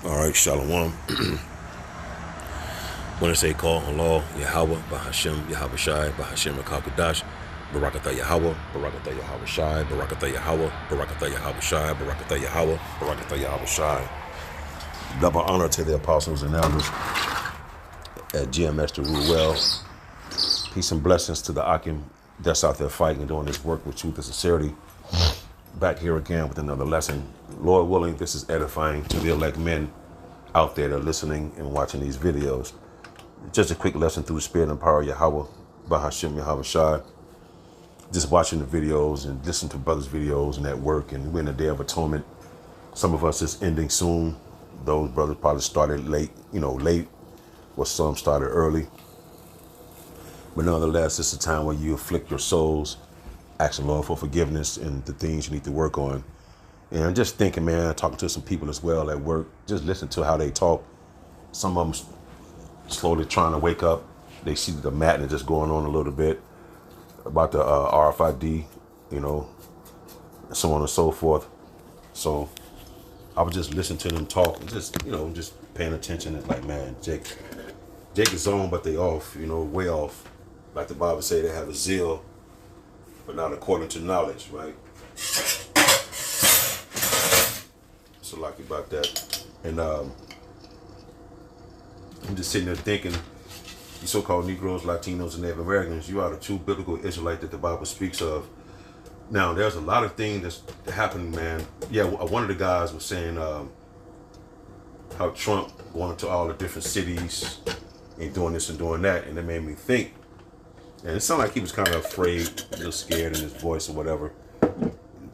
All right, Shalom. When I say call Allah, Yahweh, Bahashem, Yahweh Shai, Bahashem, Rakakadash, Barakatha Yahweh, Barakatha Yahweh Shai, Barakatha Yahweh, Barakatha Yahweh Shai, Barakatha Yahweh, Barakatha Yahweh Shai. Double honor to the apostles and elders at GMS to rule well. Peace and blessings to the Akim that's out there fighting and doing this work with truth and sincerity. Back here again with another lesson. Lord willing, this is edifying to the elect men out there that are listening and watching these videos. Just a quick lesson through the spirit and power of Yahweh, Bahashem Yahweh Shai. Just watching the videos and listening to brothers' videos and at work, and we're in the Day of Atonement. Some of us is ending soon. Those brothers probably started late, or some started early. But nonetheless, it's a time where you afflict your souls, asking Lord for forgiveness and the things you need to work on. And I'm just thinking, man, talking to some people as well at work, just listen to how they talk. Some of them slowly trying to wake up. They see the madness just going on a little bit about the RFID, so on and so forth. So I was just listening to them talk and just paying attention. It's like, man, Jake is on, but they off, way off. Like the Bible say, they have a zeal, but not according to knowledge, right? So lucky about that. And I'm just sitting there thinking, you so-called Negroes, Latinos, and Native Americans, you are the true biblical Israelite that the Bible speaks of. Now, there's a lot of things that's happening, man. Yeah, one of the guys was saying how Trump going to all the different cities and doing this and doing that, and it made me think. And it sounded like he was kind of afraid, a little scared in his voice or whatever.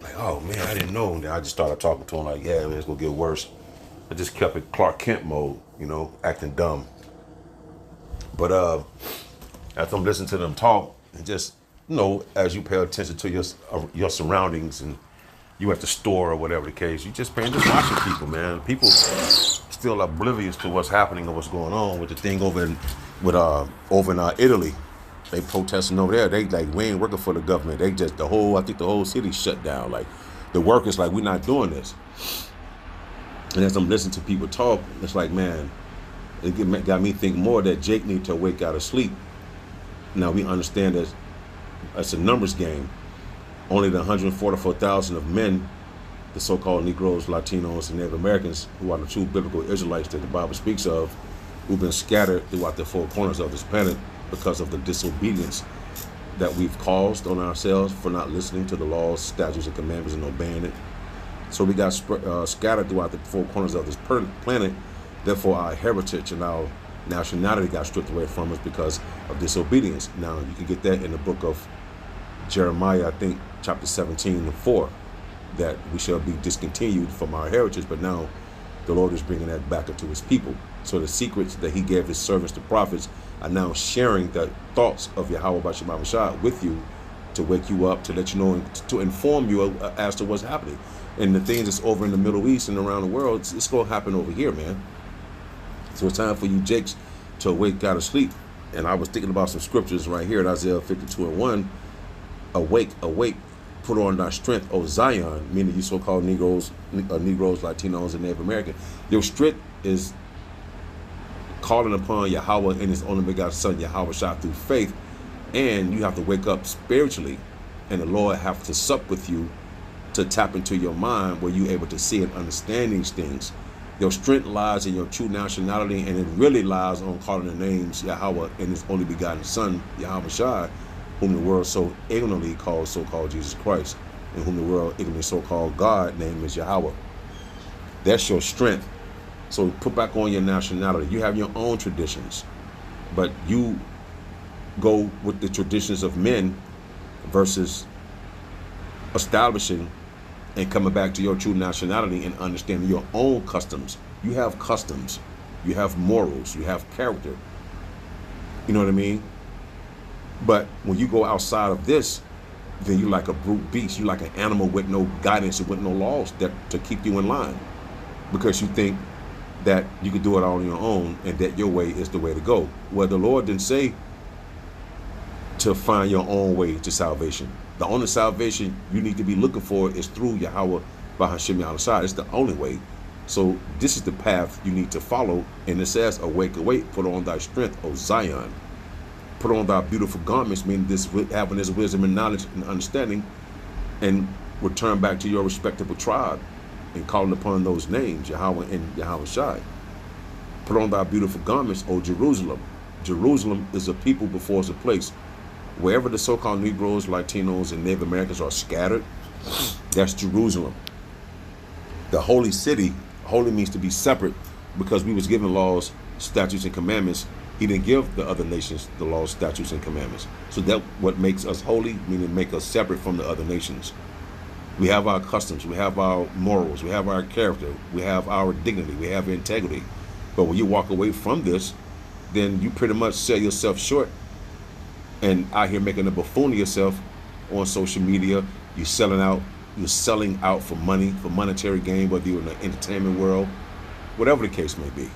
Like, oh man, I didn't know. And then I just started talking to him like, yeah, man, it's gonna get worse. I just kept it Clark Kent mode, acting dumb. But after I'm listening to them talk, and just, as you pay attention to your surroundings, and you at the store or whatever the case, you just watching people, man. People still oblivious to what's happening and what's going on with the thing over in Italy. They protesting over there. They like, we ain't working for the government. They just I think the whole city shut down. Like the workers, like, we're not doing this. And as I'm listening to people talk, it's like, man, it got me think more that Jake need to wake out of sleep. Now we understand that it's a numbers game. Only the 144,000 of men, the so-called Negroes, Latinos, and Native Americans, who are the true biblical Israelites that the Bible speaks of, who've been scattered throughout the four corners of this planet because of the disobedience that we've caused on ourselves for not listening to the laws, statutes, and commandments and obeying it. So we got scattered throughout the four corners of this planet. Therefore, our heritage and our nationality got stripped away from us because of disobedience. Now, you can get that in the book of Jeremiah, I think, chapter 17:4, that we shall be discontinued from our heritage, but now the Lord is bringing that back into his people. So the secrets that he gave his servants, the prophets, are now sharing the thoughts of Yahweh Bashim Shah with you to wake you up, to let you know, to inform you as to what's happening. And the things that's over in the Middle East and around the world, it's going to happen over here, man. So it's time for you, Jakes, to wake out of sleep. And I was thinking about some scriptures right here in Isaiah 52:1. Awake, awake, put on thy strength, O Zion, meaning you so-called Negroes, Latinos, and Native American. Your strength is calling upon Yahweh and his only begotten son, Yahweh Shah, through faith. And you have to wake up spiritually, and the Lord have to sup with you to tap into your mind where you're able to see and understand these things. Your strength lies in your true nationality, and it really lies on calling the names Yahweh and his only begotten son, Yahweh Shai, whom the world so ignorantly calls so-called Jesus Christ, and whom the world ignorantly so-called God name is Yahweh. That's your strength. So put back on your nationality. You have your own traditions, but you go with the traditions of men versus establishing and coming back to your true nationality and understanding your own customs. You have customs, you have morals, you have character. You know what I mean? But when you go outside of this, then you're like a brute beast. You're like an animal with no guidance and with no laws to keep you in line, because you think that you can do it all on your own and that your way is the way to go. Well, the Lord didn't say to find your own way to salvation. The only salvation you need to be looking for is through Yahweh Bahashem Yahushua. It's the only way. So this is the path you need to follow. And it says, awake, awake, put on thy strength, O Zion. Put on thy beautiful garments, meaning this having this wisdom and knowledge and understanding, and return back to your respectable tribe and calling upon those names, Yahweh and Yahweh Shai. Put on thy beautiful garments, O Jerusalem. Jerusalem is a people before it's a place. Wherever the so-called Negroes, Latinos, and Native Americans are scattered, that's Jerusalem. The holy city, holy means to be separate, because we was given laws, statutes, and commandments. He didn't give the other nations the laws, statutes, and commandments. So that what makes us holy, meaning make us separate from the other nations. We have our customs, we have our morals, we have our character, we have our dignity, we have integrity. But when you walk away from this, then you pretty much sell yourself short and out here making a buffoon of yourself on social media. You're selling out for money, for monetary gain, whether you're in the entertainment world, whatever the case may be.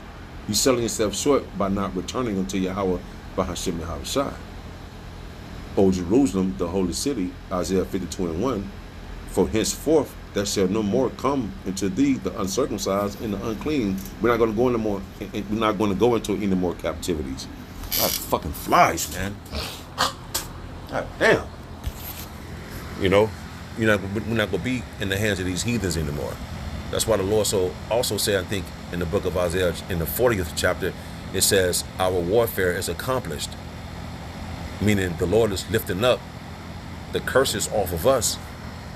You're selling yourself short by not returning unto Yahweh Bahashim Yahweh Shai. O Jerusalem, the holy city, Isaiah 52:1, for henceforth there shall no more come into thee the uncircumcised and the unclean. We're not going to go into more. We're not going to go into any more captivities. That fucking flies, man. God damn. You know, we're not going to be in the hands of these heathens anymore. That's why the Lord also said, I think, in the book of Isaiah, in the 40th chapter, it says, our warfare is accomplished. Meaning the Lord is lifting up the curses off of us,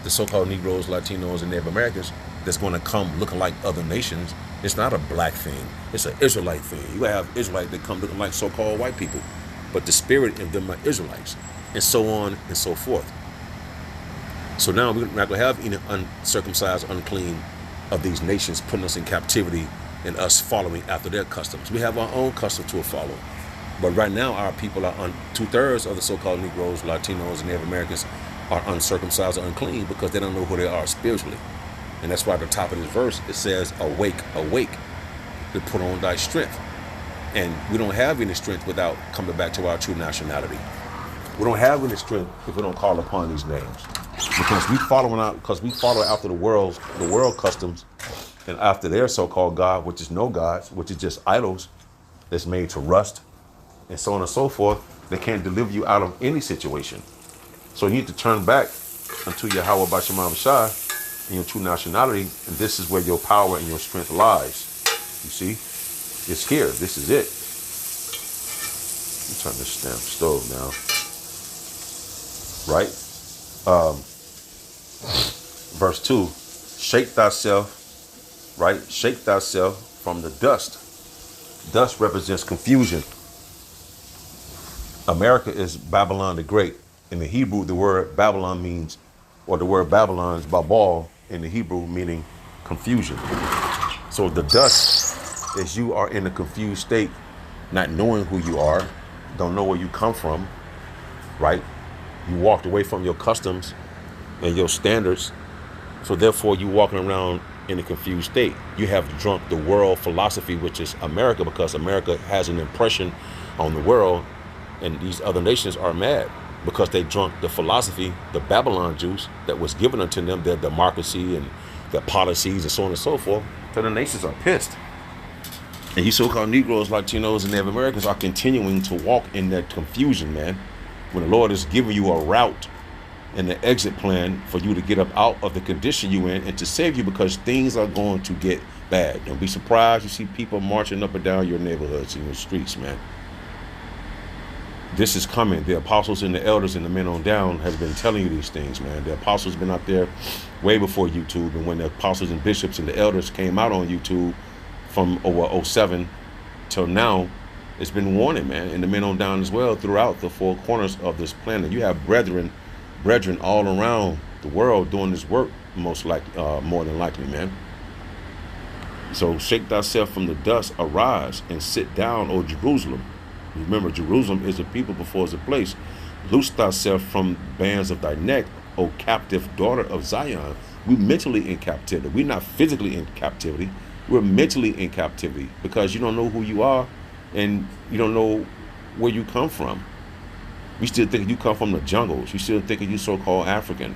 the so-called Negroes, Latinos, and Native Americans, that's going to come looking like other nations. It's not a black thing. It's an Israelite thing. You have Israelites that come looking like so-called white people, but the spirit in them are Israelites, and so on and so forth. So now we're not going to have any uncircumcised, unclean of these nations putting us in captivity and us following after their customs. We have our own customs to follow. But right now, our people are 2/3 of the so-called Negroes, Latinos, and Native Americans are uncircumcised or unclean because they don't know who they are spiritually. And that's why at the top of this verse, it says, awake, awake, to put on thy strength. And we don't have any strength without coming back to our true nationality. We don't have any strength if we don't call upon these names. Because we follow after the world customs and after their so-called God, which is no gods, which is just idols that's made to rust, and so on and so forth. They can't deliver you out of any situation. So you need to turn back unto Yahweh Bashemam Shai and your true nationality, and this is where your power and your strength lies. You see? It's here. This is it. Let me turn this damn stove now. Right? Verse 2, shake thyself, right? Shake thyself from the dust. Dust represents confusion. America is Babylon the Great. In the Hebrew, the word Babylon means, or the word Babylon is Babal in the Hebrew, meaning confusion. So the dust is you are in a confused state, not knowing who you are, don't know where you come from, right? You walked away from your customs and your standards. So therefore, you walking around in a confused state. You have drunk the world philosophy, which is America, because America has an impression on the world, and these other nations are mad because they drunk the philosophy, the Babylon juice that was given unto them, their democracy and their policies and so on and so forth. So the nations are pissed. And you so-called Negroes, Latinos, and Native Americans are continuing to walk in that confusion, man. When the Lord is giving you a route and an exit plan for you to get up out of the condition you in and to save you, because things are going to get bad. Don't be surprised you see people marching up and down your neighborhoods and your streets, man. This is coming. The apostles and the elders and the men on down have been telling you these things, man. The apostles been out there way before YouTube, and when the apostles and bishops and the elders came out on YouTube from over 07 till now, it's been warning, man, and the men on down as well throughout the four corners of this planet. You have brethren all around the world doing this work, more than likely, man. So shake thyself from the dust, arise and sit down, O Jerusalem. Remember, Jerusalem is a people before it's a place. Loose thyself from bands of thy neck, O captive daughter of Zion. We're mentally in captivity. We're not physically in captivity. We're mentally in captivity because you don't know who you are and you don't know where you come from. We still think you come from the jungles. We still think you so-called African.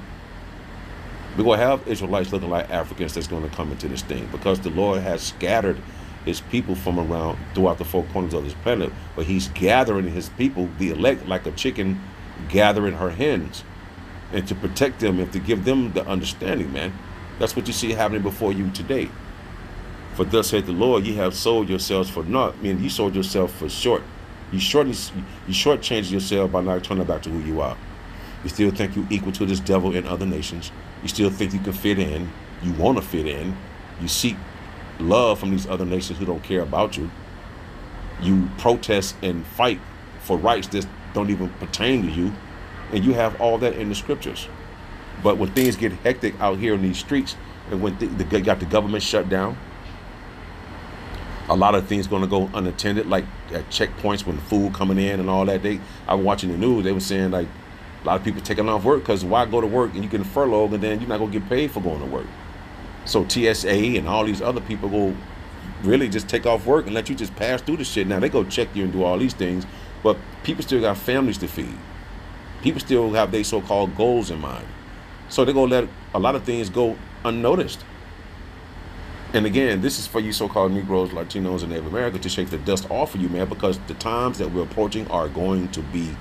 We're going to have Israelites looking like Africans that's going to come into this thing, because the Lord has scattered his people from around throughout the four corners of this planet, but he's gathering his people, the elect, like a chicken gathering her hens, and to protect them and to give them the understanding, man. That's what you see happening before you today. For thus saith the Lord, ye have sold yourselves for naught, meaning you sold yourself for short. You shortchanged yourself by not turning back to who you are. You still think you're equal to this devil in other nations. You still think you can fit in. You want to fit in. You seek love from these other nations who don't care about you. You protest and fight for rights that don't even pertain to you. And you have all that in the scriptures. But when things get hectic out here in these streets, and when they got the government shut down, a lot of things going to go unattended, like at checkpoints when food coming in and all that. I was watching the news. They were saying like a lot of people taking off work because why go to work and you get furloughed and then you're not going to get paid for going to work. So TSA and all these other people go really just take off work and let you just pass through the shit. Now they go check you and do all these things, but people still got families to feed. People still have their so-called goals in mind. So they're going to let a lot of things go unnoticed. And again, this is for you so-called Negroes, Latinos, and Native Americans to shake the dust off of you, man, because the times that we're approaching are going to be,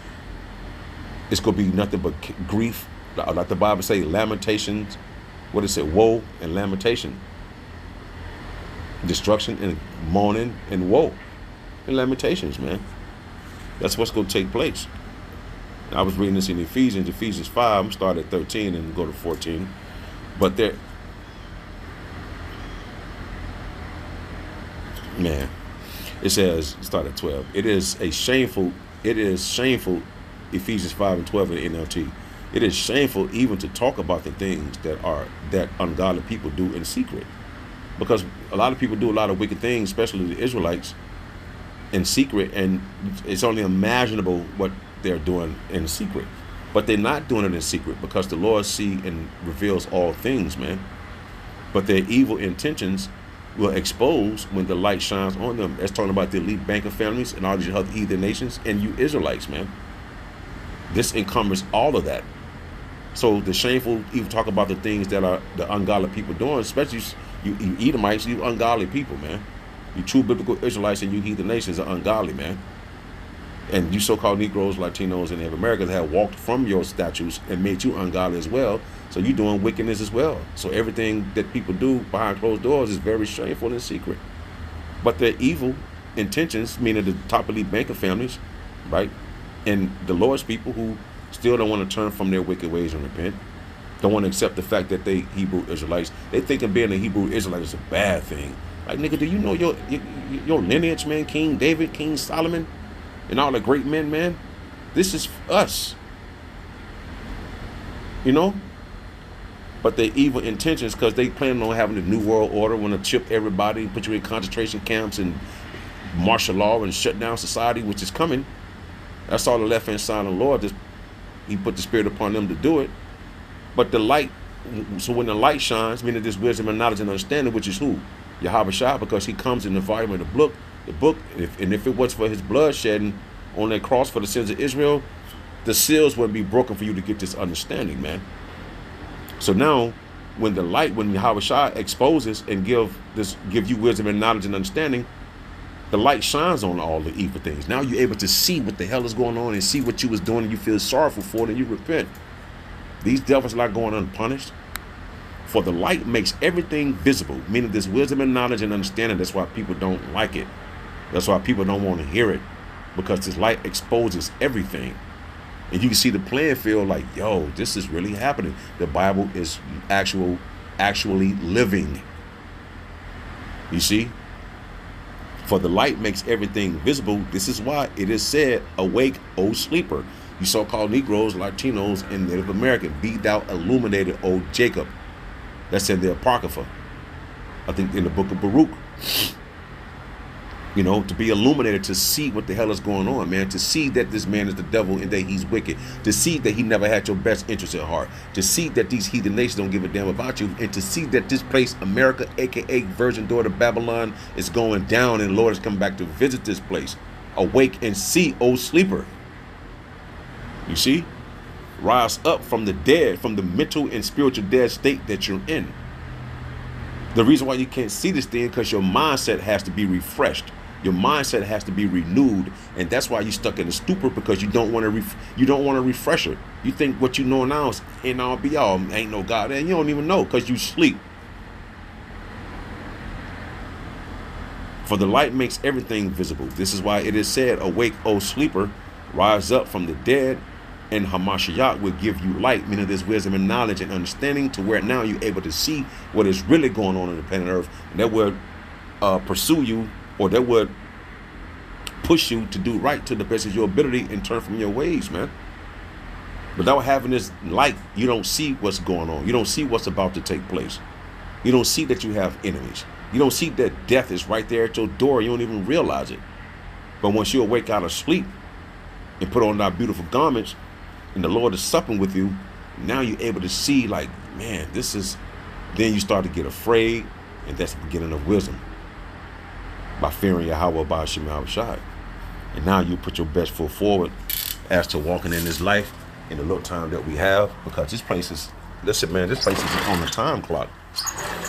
it's going to be nothing but grief. Like the Bible say, lamentations, what is it, woe and lamentation. Destruction and mourning and woe and lamentations, man. That's what's going to take place. I was reading this in Ephesians 5. I'm starting at 13 and go to 14. But there, man, it says, start at 12. It is shameful, Ephesians 5 and 12 in the NLT. It is shameful even to talk about the things that ungodly people do in secret. Because a lot of people do a lot of wicked things, especially the Israelites, in secret, and it's only imaginable what they're doing in secret. But they're not doing it in secret because the Lord sees and reveals all things, man. But their evil intentions will expose when the light shines on them. That's talking about the elite banker families and all these other heathen nations and you Israelites, man. This encumbers all of that. So the shameful even talk about the things that are the ungodly people doing, especially you Edomites, you ungodly people, man. You true biblical Israelites and you heathen nations are ungodly, man. And you so-called Negroes, Latinos, and Native Americans have walked from your statutes and made you ungodly as well. So you're doing wickedness as well. So everything that people do behind closed doors is very shameful and secret. But their evil intentions, meaning the top elite banker families, right? And the Lord's people who still don't want to turn from their wicked ways and repent, don't want to accept the fact that they Hebrew Israelites. They think being a Hebrew Israelite is a bad thing. Like, nigga, do you know your lineage, man? King David, King Solomon, and all the great men, man. This is us. You know? But their evil intentions, because they plan on having a new world order, want to chip everybody, put you in concentration camps and martial law and shut down society, which is coming. That's all the left-hand side of the Lord. He put the spirit upon them to do it. But the light, so when the light shines, meaning this wisdom and knowledge and understanding, which is who? Yahweh Shah, because he comes in the volume of the book, and if it was for his blood shedding on that cross for the sins of Israel, the seals wouldn't be broken for you to get this understanding, man. So now, when Yahweh Shah exposes and give you wisdom and knowledge and understanding, the light shines on all the evil things. Now you're able to see what the hell is going on and see what you was doing and you feel sorrowful for it and you repent. These devils are not going unpunished. For the light makes everything visible, meaning this wisdom and knowledge and understanding. That's why people don't like it. That's why people don't want to hear it, because this light exposes everything. And you can see the playing field like, yo, this is really happening. The Bible is actually living. You see? For the light makes everything visible. This is why it is said, awake, O sleeper. You so-called Negroes, Latinos, and Native American, be thou illuminated, O Jacob. That's in the Apocrypha. I think in the book of Baruch. You know, to be illuminated, to see what the hell is going on, man. To see that this man is the devil and that he's wicked. To see that he never had your best interest at heart. To see that these heathen nations don't give a damn about you. And to see that this place, America, a.k.a. Virgin Daughter Babylon, is going down and the Lord is coming back to visit this place. Awake and see, O sleeper. You see? Rise up from the dead, from the mental and spiritual dead state that you're in. The reason why you can't see this thing because your mindset has to be refreshed. Your mindset has to be renewed, and that's why you're stuck in a stupor, because you don't want to refresh it. You think what you know now is ain't all be all, ain't no God, and you don't even know because you sleep. For the light makes everything visible. This is why it is said, "Awake, O sleeper, rise up from the dead, and Hamashiach will give you light," meaning there's wisdom and knowledge and understanding to where now you're able to see what is really going on the planet Earth, and that would pursue you, or that would push you to do right to the best of your ability and turn from your ways, man. Without having this light, you don't see what's going on. You don't see what's about to take place. You don't see that you have enemies. You don't see that death is right there at your door. You don't even realize it. But once you awake out of sleep and put on our beautiful garments, and the Lord is supping with you, now you're able to see, like, man, this is, then you start to get afraid, and that's the beginning of wisdom. By fearing Yahweh, by Hashem Yahushai. And now you put your best foot forward as to walking in this life in the little time that we have, because this place is, listen, man, this place is on the time clock.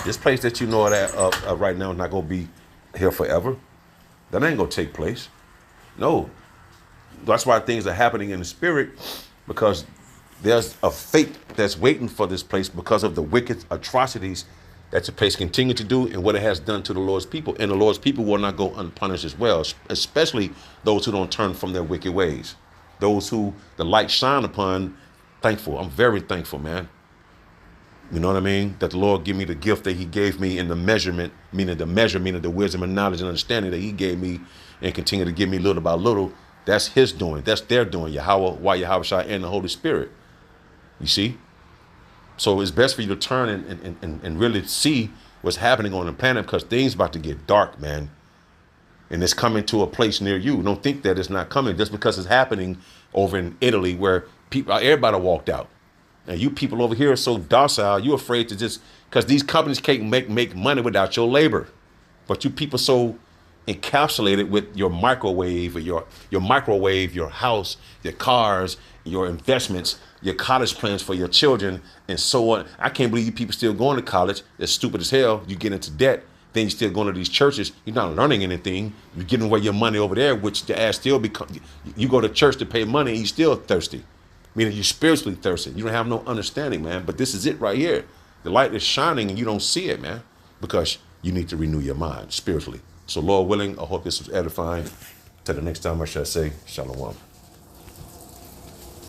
This place that you know that right now is not going to be here forever. That ain't going to take place. No. That's why things are happening in the spirit, because there's a fate that's waiting for this place because of the wicked atrocities that the place continue to do and what it has done to the Lord's people. And the Lord's people will not go unpunished as well, especially those who don't turn from their wicked ways. Those who the light shine upon, thankful. I'm very thankful, man. You know what I mean? That the Lord give me the gift that he gave me in the measurement, meaning the wisdom and knowledge and understanding that he gave me and continue to give me little by little. That's his doing. That's their doing. Yahweh, Yahushua, and the Holy Spirit. You see? So it's best for you to turn and really see what's happening on the planet, because things about to get dark, man. And it's coming to a place near you. Don't think that it's not coming just because it's happening over in Italy, where everybody walked out. And you people over here are so docile, you're afraid to just, because these companies can't make money without your labor. But you people so encapsulated with your microwave, or your microwave, your house, your cars, your investments, your college plans for your children, and so on. I can't believe you people still going to college. It's stupid as hell. You get into debt, then you're still going to these churches. You're not learning anything. You're giving away your money over there, which the ass still become. You go to church to pay money, and you're still thirsty. Meaning you're spiritually thirsty. You don't have no understanding, man. But this is it right here. The light is shining, and you don't see it, man, because you need to renew your mind spiritually. So, Lord willing, I hope this was edifying. Till the next time, I shall say, Shalom.